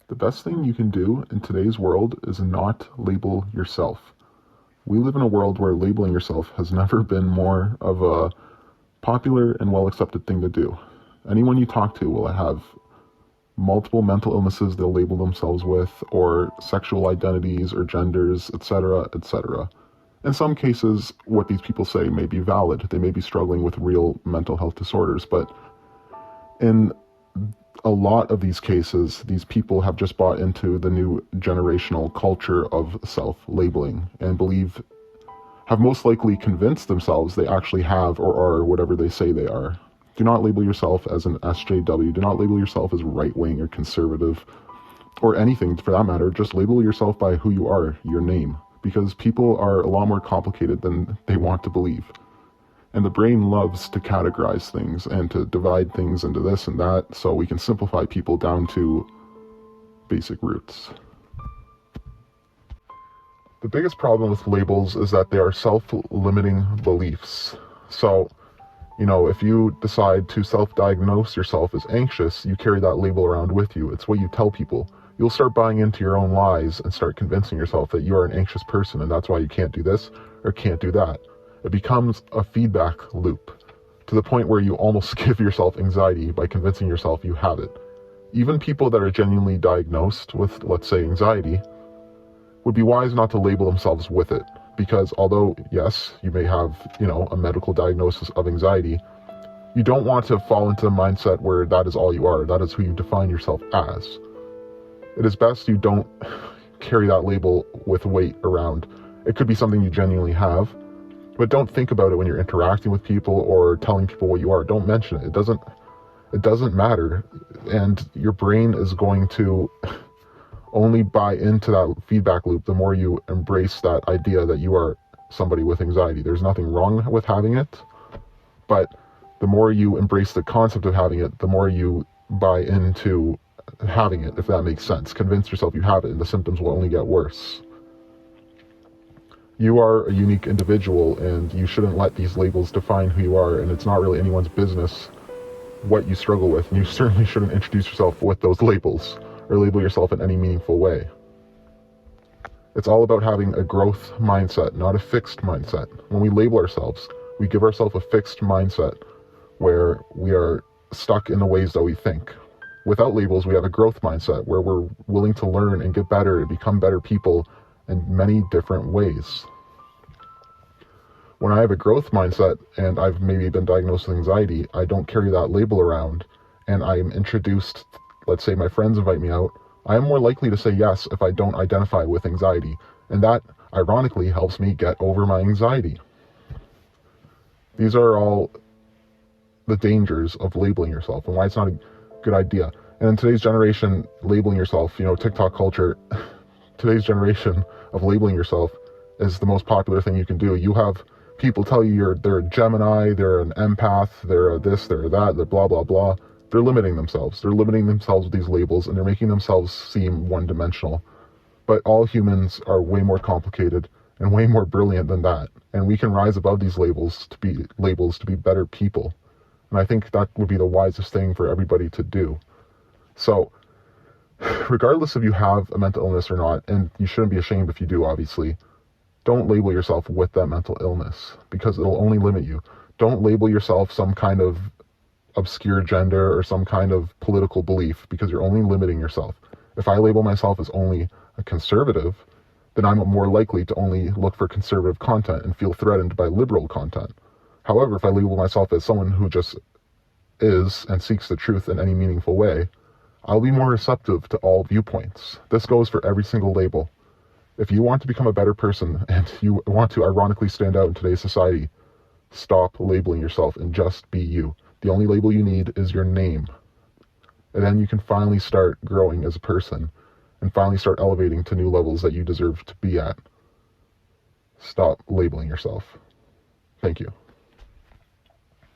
The best thing you can do in today's world is not label yourself. We live in a world where labeling yourself has never been more of a popular and well accepted thing to do. Anyone you talk to will have multiple mental illnesses they'll label themselves with, or sexual identities or genders, etc., etc. In some cases, what these people say may be valid. They may be struggling with real mental health disorders, but in a lot of these cases, these people have just bought into the new generational culture of self-labeling and have most likely convinced themselves they actually have or are whatever they say they are. Do not label yourself as an SJW. Do not label yourself as right-wing or conservative or anything for that matter. Just label yourself by who you are, your name, because people are a lot more complicated than they want to believe. And the brain loves to categorize things and to divide things into this and that, so we can simplify people down to basic roots. The biggest problem with labels is that they are self-limiting beliefs. So, if you decide to self-diagnose yourself as anxious, you carry that label around with you. It's what you tell people. You'll start buying into your own lies and start convincing yourself that you are an anxious person and that's why you can't do this or can't do that. It becomes a feedback loop to the point where you almost give yourself anxiety by convincing yourself you have it. Even people that are genuinely diagnosed with, let's say, anxiety, would be wise not to label themselves with it. Because although, yes, you may have, a medical diagnosis of anxiety, you don't want to fall into the mindset where that is all you are. That is who you define yourself as. It is best you don't carry that label with weight around. It could be something you genuinely have, but don't think about it when you're interacting with people or telling people what you are. Don't mention it. It doesn't matter. And your brain is going to only buy into that feedback loop the more you embrace that idea that you are somebody with anxiety. There's nothing wrong with having it, but the more you embrace the concept of having it, the more you buy into having it, if that makes sense. Convince yourself you have it and the symptoms will only get worse. You are a unique individual and you shouldn't let these labels define who you are, and it's not really anyone's business what you struggle with, and you certainly shouldn't introduce yourself with those labels or label yourself in any meaningful way. It's all about having a growth mindset, not a fixed mindset. When we label ourselves, we give ourselves a fixed mindset where we are stuck in the ways that we think. Without labels, we have a growth mindset where we're willing to learn and get better and become better people in many different ways. When I have a growth mindset and I've maybe been diagnosed with anxiety, I don't carry that label around, and I'm introduced, let's say my friends invite me out, I am more likely to say yes if I don't identify with anxiety, and that ironically helps me get over my anxiety. These are all the dangers of labeling yourself and why it's not a good idea. And in today's generation, labeling yourself, TikTok culture, today's generation of labeling yourself is the most popular thing you can do. You have people tell you they're a Gemini, they're an empath, they're a this, they're that, they're blah, blah, blah. They're limiting themselves. They're limiting themselves with these labels, and they're making themselves seem one-dimensional. But all humans are way more complicated and way more brilliant than that. And we can rise above these labels to be better people. And I think that would be the wisest thing for everybody to do. So, regardless if you have a mental illness or not, and you shouldn't be ashamed if you do, obviously, don't label yourself with that mental illness, because it'll only limit you. Don't label yourself some kind of obscure gender or some kind of political belief, because you're only limiting yourself. If I label myself as only a conservative, then I'm more likely to only look for conservative content and feel threatened by liberal content. However, if I label myself as someone who just is and seeks the truth in any meaningful way, I'll be more receptive to all viewpoints. This goes for every single label. If you want to become a better person and you want to ironically stand out in today's society, stop labeling yourself and just be you. The only label you need is your name. And then you can finally start growing as a person and finally start elevating to new levels that you deserve to be at. Stop labeling yourself. Thank you.